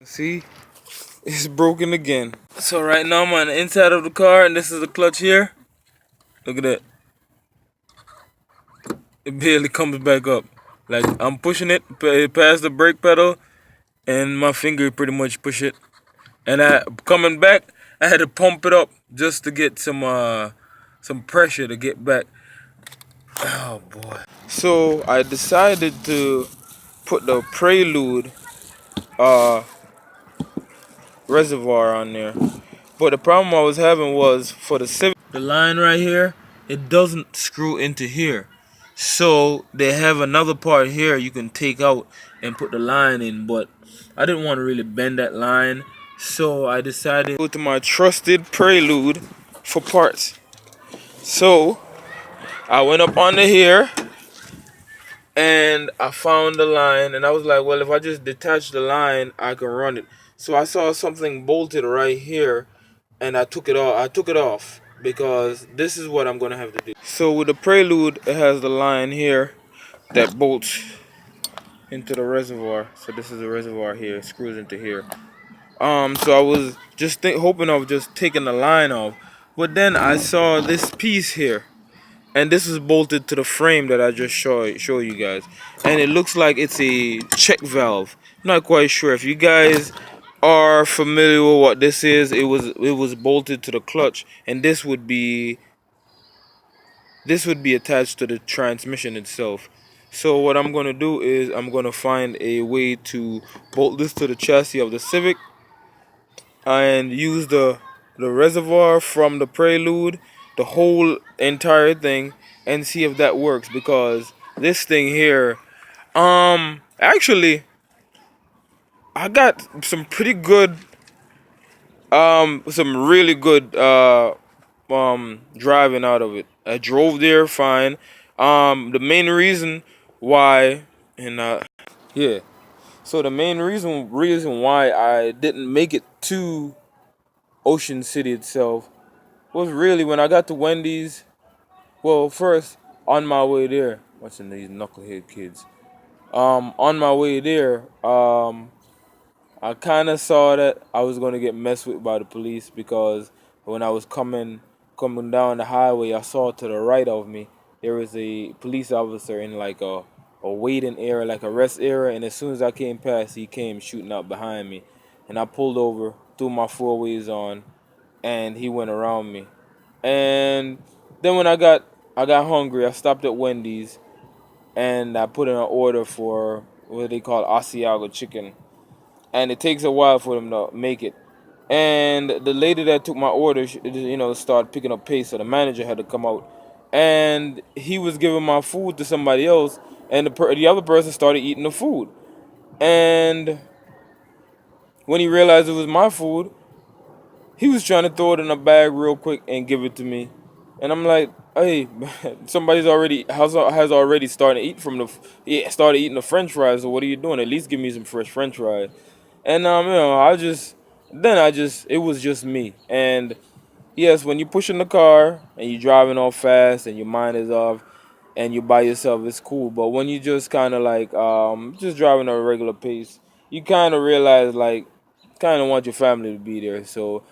See, it's broken again. So right now I'm on the inside of the car, and this is the clutch here. Look at that. It barely comes back up. Like I'm pushing it past the brake pedal, and my finger pretty much push it. And I coming back, I had to pump it up just to get some pressure to get back. Oh boy. So I decided to put the Prelude uh reservoir on there. But the problem I was having was for the Civic, the line right here, it doesn't screw into here. So they have another part here you can take out and put the line in, but I didn't want to really bend that line. So I decided to go to my trusted Prelude for parts. So I went up under here and I found the line, and I was like, well, if I just detach the line, I can run it. So I saw something bolted right here, and I took it off. Because this is what I'm gonna have to do. So with the Prelude, it has the line here that bolts into the reservoir. So this is the reservoir here, it screws into here. So I was just hoping of just taking the line off, but then I saw this piece here, and this is bolted to the frame that I just show you guys, and it looks like it's a check valve. I'm not quite sure if you guys are familiar with what this is. It was bolted to the clutch, and this would be attached to the transmission itself. So what I'm going to do is I'm going to find a way to bolt this to the chassis of the Civic and use the reservoir from the Prelude, the whole entire thing, and see if that works, because this thing here, actually I got some pretty good, some really good driving out of it. I drove there fine. The main reason why, and yeah, so the main reason why I didn't make it to Ocean City itself was really when I got to Wendy's. Well, first on my way there, watching these knucklehead kids. On my way there, I kind of saw that I was gonna get messed with by the police, because when I was coming down the highway, I saw to the right of me there was a police officer in like a waiting area, like a rest area, and as soon as I came past, he came shooting out behind me, and I pulled over, threw my four ways on, and he went around me. And then when I got hungry, I stopped at Wendy's and I put in an order for what they call Asiago chicken, and it takes a while for them to make it. And the lady that took my order, started picking up pace, so the manager had to come out, and he was giving my food to somebody else, and the other person started eating the food. And when he realized it was my food, he was trying to throw it in a bag real quick and give it to me, and I'm like, "Hey, somebody's already has already started eating started eating the French fries. So what are you doing? At least give me some fresh French fries." And it was just me. And yes, when you're pushing the car and you're driving off fast and your mind is off and you're by yourself, it's cool. But when you just kind of like just driving at a regular pace, you kind of realize like kind of want your family to be there. So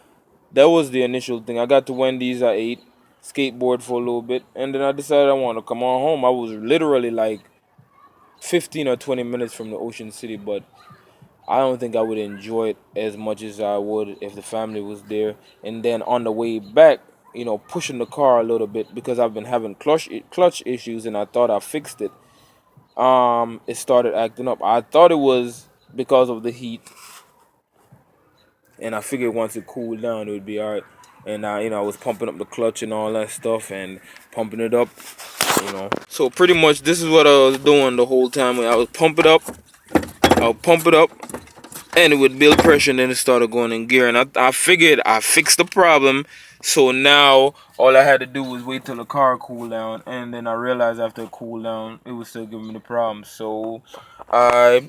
that was the initial thing. I got to Wendy's, I ate, skateboard for a little bit, and then I decided I want to come on home. I was literally like 15 or 20 minutes from the Ocean City, but I don't think I would enjoy it as much as I would if the family was there. And then on the way back, pushing the car a little bit, because I've been having clutch issues, and I thought I fixed it. It started acting up. I thought it was because of the heat, and I figured once it cooled down, it would be alright. And I was pumping up the clutch and all that stuff, and pumping it up. So pretty much this is what I was doing the whole time. I was pump it up, and it would build pressure, and then it started going in gear. And I figured I fixed the problem. So now all I had to do was wait till the car cooled down, and then I realized after it cooled down, it was still giving me the problem. So I,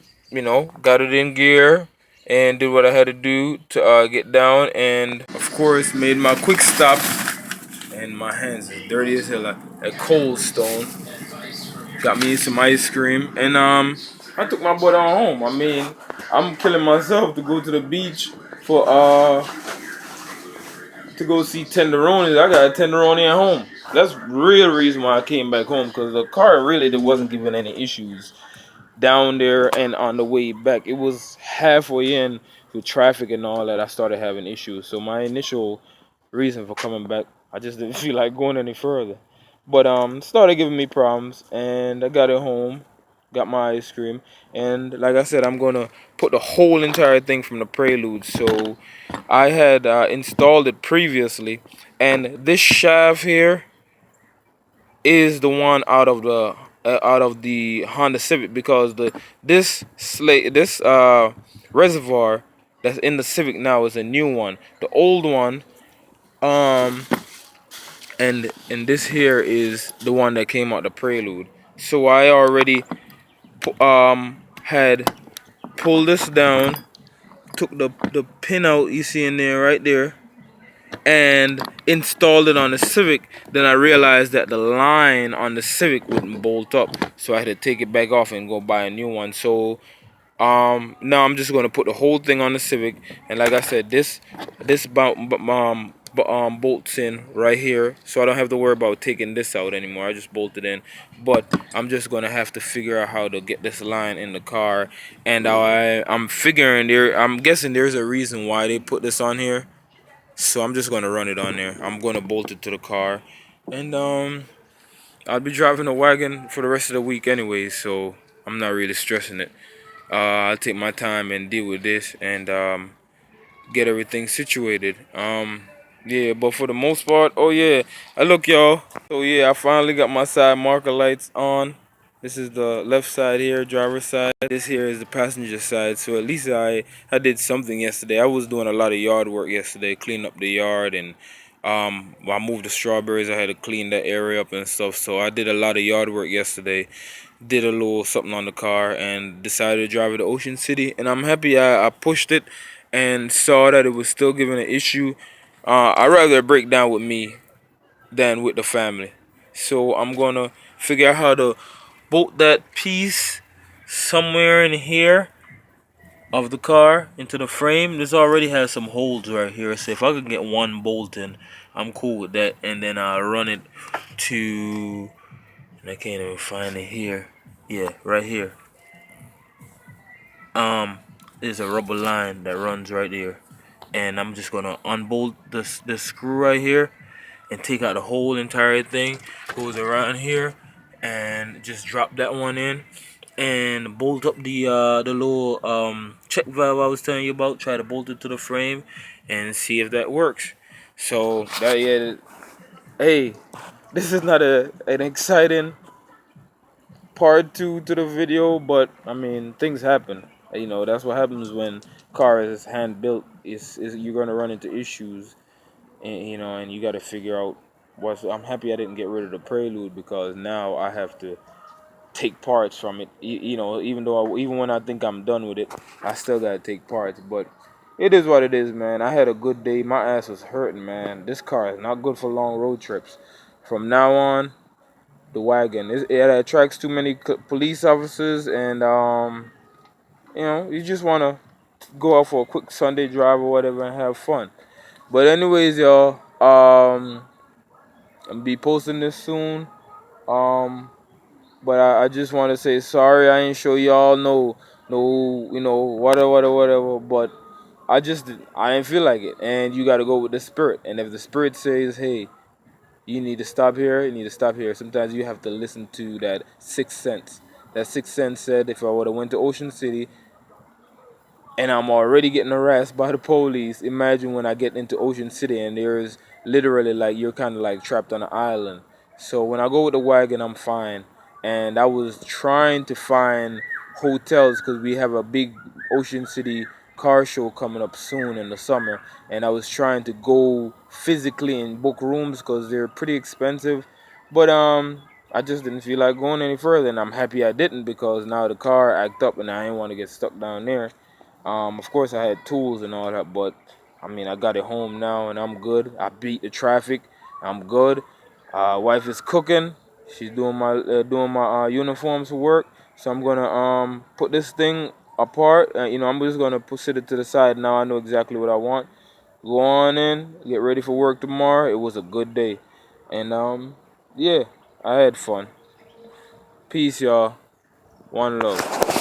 got it in gear and did what I had to do to get down, and of course made my quick stop. And my hands are dirty as hell. At Cold Stone, got me some ice cream, and I took my butt on home. I mean, I'm killing myself to go to the beach for to go see tenderonis. I got a tenderoni at home. That's the real reason why I came back home, because the car really wasn't giving any issues down there and on the way back. It was halfway in with traffic and all that I started having issues. So my initial reason for coming back, I just didn't feel like going any further. But started giving me problems, and I got it home, got my ice cream, and like I said, I'm gonna put the whole entire thing from the Prelude. So I had installed it previously, and this shaft here is the one out of the Honda Civic, because this reservoir that's in the Civic now is a new one. The old one, um, and this here is the one that came out the Prelude. So I already had pulled this down, took the pin out you see in there right there, and installed it on the Civic. Then I realized that the line on the Civic wouldn't bolt up, so I had to take it back off and go buy a new one. So now I'm just gonna put the whole thing on the Civic, and like I said, this bolts in right here, so I don't have to worry about taking this out anymore. I just bolt it in, but I'm just gonna have to figure out how to get this line in the car, and I'm guessing there's a reason why they put this on here. So I'm just gonna run it on there. I'm gonna bolt it to the car, and I'll be driving the wagon for the rest of the week anyway, so I'm not really stressing it. I'll take my time and deal with this, and get everything situated. Yeah, but for the most part, oh yeah, look y'all. So yeah, I finally got my side marker lights on. This is the left side here, driver's side. This here is the passenger side. So at least I did something yesterday. I was doing a lot of yard work yesterday, clean up the yard, and I moved the strawberries. I had to clean that area up and stuff. So I did a lot of yard work yesterday. Did a little something on the car and decided to drive it to Ocean City. And I'm happy I pushed it and saw that it was still giving an issue. I'd rather it break down with me than with the family. So I'm gonna figure out how to bolt that piece somewhere in here of the car into the frame. This already has some holes right here, so if I could get one bolt in, I'm cool with that. And then I'll run it to, and I can't even find it here. Yeah, right here. There's a rubber line that runs right there, and I'm just gonna unbolt this screw right here and take out the whole entire thing. Goes around here, and just drop that one in, and bolt up the little check valve I was telling you about. Try to bolt it to the frame and see if that works. So that, yeah, hey, this is not an exciting part two to the video, but I mean, things happen. You know, that's what happens when car is hand built. Is you're gonna run into issues, and you know, and you got to figure out what's. I'm happy I didn't get rid of the Prelude, because now I have to take parts from it. You know, even when I think I'm done with it, I still gotta take parts. But it is what it is, man. I had a good day. My ass was hurting, man. This car is not good for long road trips. From now on, the wagon it attracts too many police officers, and you know, you just wanna go out for a quick Sunday drive or whatever and have fun. But anyways, y'all, I'll be posting this soon. But I just want to say sorry. I ain't show y'all no, you know, whatever. But I didn't feel like it, and you got to go with the spirit. And if the spirit says, hey, you need to stop here, you need to stop here. Sometimes you have to listen to that sixth sense. That sixth sense said, if I would have went to Ocean City and I'm already getting harassed by the police, imagine when I get into Ocean City and there's literally, like, you're kind of like trapped on an island. So when I go with the wagon, I'm fine. And I was trying to find hotels because we have a big Ocean City car show coming up soon in the summer, and I was trying to go physically and book rooms because they're pretty expensive. But I just didn't feel like going any further, and I'm happy I didn't, because now the car act up and I didn't want to get stuck down there. Of course, I had tools and all that, but I mean, I got it home now and I'm good. I beat the traffic. I'm good. Wife is cooking. She's doing my uniforms for work. So I'm gonna put this thing apart. You know, I'm just gonna sit it to the side now. I know exactly what I want. Go on in, get ready for work tomorrow. It was a good day, and yeah, I had fun. Peace, y'all. One love.